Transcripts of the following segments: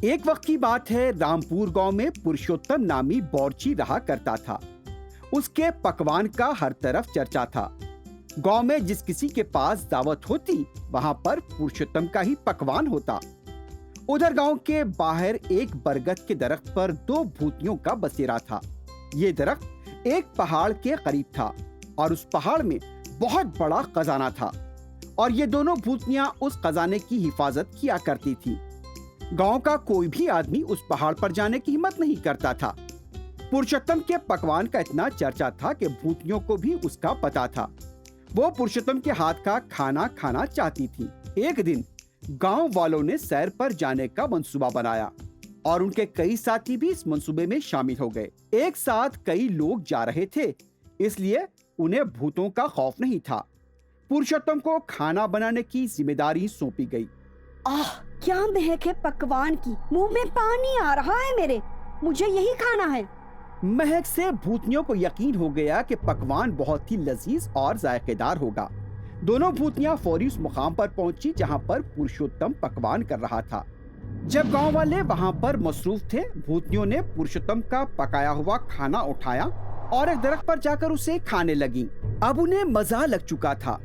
एक वक्त की बात है, रामपुर गांव में पुरुषोत्तम नामी बावर्ची रहा करता था। उसके पकवान का हर तरफ चर्चा था। गांव में जिस किसी के पास दावत होती, वहां पर पुरुषोत्तम का ही पकवान होता। उधर गांव के बाहर एक बरगद के दरख्त पर दो भूतियों का बसेरा था। ये दरख्त एक पहाड़ के करीब था और उस पहाड़ में बहुत बड़ा खजाना था और ये दोनों भूतियां उस खजाने की हिफाजत किया करती थी। गांव का कोई भी आदमी उस पहाड़ पर जाने की हिम्मत नहीं करता था। पुरुषोत्तम के पकवान का इतना चर्चा था कि भूतियों को भी उसका पता था। वो पुरुषोत्तम के हाथ का खाना खाना चाहती थी। एक दिन गांव वालों ने सैर पर जाने का मंसूबा बनाया और उनके कई साथी भी इस मंसूबे में शामिल हो गए। एक साथ कई लोग जा रहे थे, इसलिए उन्हें भूतों का खौफ नहीं था। पुरुषोत्तम को खाना बनाने की जिम्मेदारी सौंपी गई। आह, क्या महक है पकवान की, मुंह में पानी आ रहा है मेरे। मुझे यही खाना है। महक से भूतियों को यकीन हो गया कि पकवान बहुत ही लजीज और जायकेदार होगा। दोनों भूतियां फौरी उस मुकाम पर पहुंची जहां पर पुरुषोत्तम पकवान कर रहा था। जब गांव वाले वहां पर मसरूफ थे, भूतियों ने पुरुषोत्तम का पकाया हुआ खाना उठाया और एक दरख्त पर जाकर उसे खाने लगी। अब उन्हें मजा लग चुका था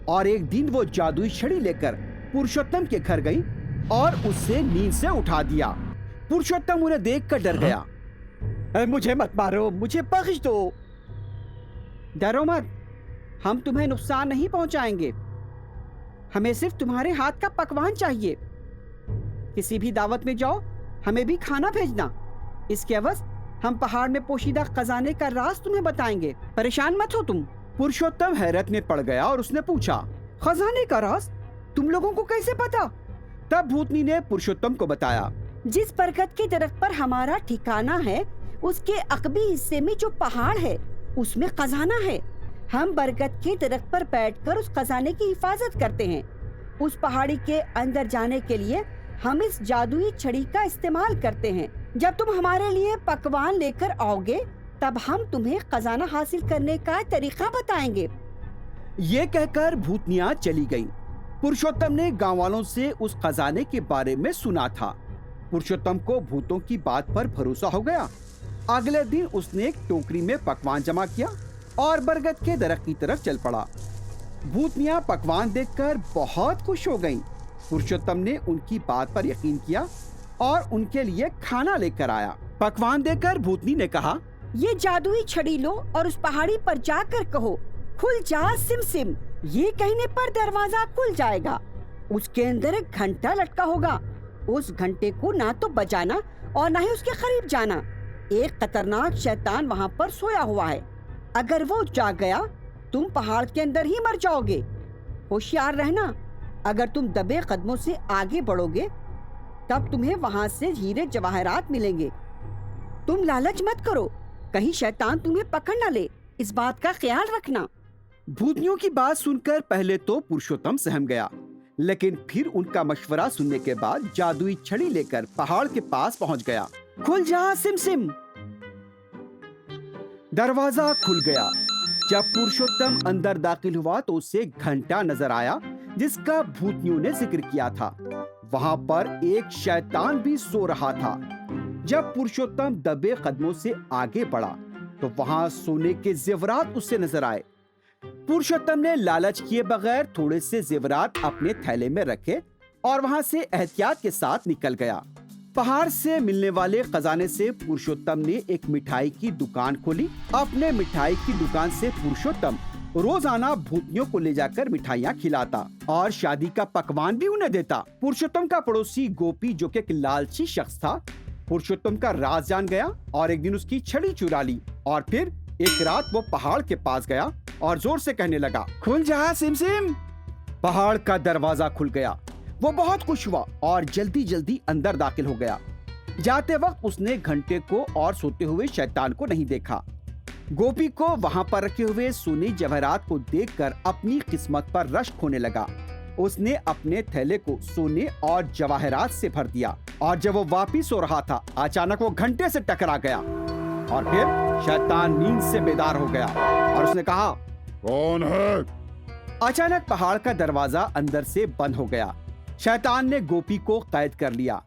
और एक दिन वो जादुई छड़ी लेकर पुरुषोत्तम के घर गई और उससे नींद से उठा दिया। पुरुषोत्तम उन्हें देखकर डर गया। मुझे मत मारो, मुझे बख्श दो। डरो मत, हम तुम्हें नुकसान नहीं पहुंचाएंगे। हमें सिर्फ तुम्हारे हाथ का पकवान चाहिए। किसी भी दावत में जाओ, हमें भी खाना भेजना। इसके एवज हम पहाड़ में पोशीदा खजाने का राज तुम्हें बताएंगे। परेशान मत हो तुम। पुरुषोत्तम हैरत में पड़ गया और उसने पूछा, खजाने का राज तुम लोगों को कैसे पता? तब भूतनी ने पुरुषोत्तम को बताया, जिस बरगद के दरख्त पर हमारा ठिकाना है, उसके अकबी हिस्से में जो पहाड़ है, उसमें खजाना है। हम बरगद के दरख्त पर बैठकर उस खजाने की हिफाजत करते हैं। उस पहाड़ी के अंदर जाने के लिए हम इस जादुई छड़ी का इस्तेमाल करते हैं। जब तुम हमारे लिए पकवान लेकर आओगे, तब हम तुम्हें खजाना हासिल करने का तरीका बताएंगे। ये कहकर भूतनियां चली गईं। पुरुषोत्तम ने गांव वालों से उस खजाने के बारे में सुना था। पुरुषोत्तम को भूतों की बात पर भरोसा हो गया। अगले दिन उसने एक टोकरी में पकवान जमा किया और बरगद के दरख्त की तरफ चल पड़ा। भूतनियां पकवान देखकर बहुत खुश हो गईं। पुरुषोत्तम ने उनकी बात पर यकीन किया और उनके लिए खाना लेकर आया। पकवान देकर भूतनी ने कहा, ये जादुई छड़ी लो और उस पहाड़ी पर जाकर कहो, खुल जा सिम सिम। ये कहने पर दरवाजा खुल जाएगा। उसके अंदर एक घंटा लटका होगा। उस घंटे को ना तो बजाना और ना ही उसके करीब जाना। एक खतरनाक शैतान वहाँ पर सोया हुआ है। अगर वो जाग गया, तुम पहाड़ के अंदर ही मर जाओगे। होशियार रहना, अगर तुम दबे कदमों से आगे बढ़ोगे, तब तुम्हें वहाँ से हीरे जवाहरात मिलेंगे। तुम लालच मत करो, कहीं शैतान तुम्हें पकड़ न ले। इस बात का ख्याल रखना। भूतनियों की बात सुनकर पहले तो पुरुषोत्तम सहम गया, लेकिन फिर उनका मशवरा सुनने के बाद जादुई छड़ी लेकर पहाड़ के पास पहुंच गया। खुल जा सिम सिम। दरवाजा खुल गया। जब पुरुषोत्तम अंदर दाखिल हुआ तो उसे घंटा नजर आया जिसका भूतनियों ने जिक्र किया था। वहां पर एक शैतान भी सो रहा था। जब पुरुषोत्तम दबे कदमों से आगे बढ़ा तो वहां सोने के जेवरात उससे नजर आए। पुरुषोत्तम ने लालच किए बगैर थोड़े से जेवरात अपने थैले में रखे और वहां से एहतियात के साथ निकल गया। पहाड़ से मिलने वाले खजाने से पुरुषोत्तम ने एक मिठाई की दुकान खोली। अपने मिठाई की दुकान से पुरुषोत्तम रोजाना भूतनियों को ले जाकर मिठाइयाँ खिलाता और शादी का पकवान भी उन्हें देता। पुरुषोत्तम का पड़ोसी गोपी, जो कि एक लालची शख्स था, पुरुषोत्तम का राज जान गया और एक दिन उसकी छड़ी चुरा ली। और फिर एक रात वो पहाड़ के पास गया और जोर से कहने लगा, खुल जा सिम सिम। पहाड़ का दरवाजा खुल गया। वो बहुत खुश हुआ और जल्दी जल्दी अंदर दाखिल हो गया। जाते वक्त उसने घंटे को और सोते हुए शैतान को नहीं देखा। गोपी को वहां पर रखे हुए सोने जवाहरात को देखकर अपनी किस्मत पर रश्क होने लगा। उसने अपने थैले को सोने और जवाहरात से भर दिया और जब वो वापिस सो रहा था, अचानक वो घंटे से टकरा गया और फिर शैतान नींद से बेदार हो गया और उसने कहा, कौन है? अचानक पहाड़ का दरवाजा अंदर से बंद हो गया। शैतान ने गोपी को कैद कर लिया।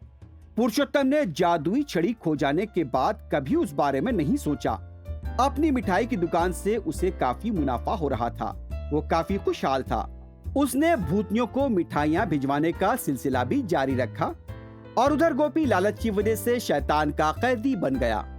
पुरुषोत्तम ने जादुई छड़ी खो जाने के बाद कभी उस बारे में नहीं सोचा। अपनी मिठाई की दुकान से उसे काफी मुनाफा हो रहा था। वो काफी खुशहाल था। उसने भूतनियों को मिठाइयां भिजवाने का सिलसिला भी जारी रखा और उधर गोपी लालच की वजह से शैतान का कैदी बन गया।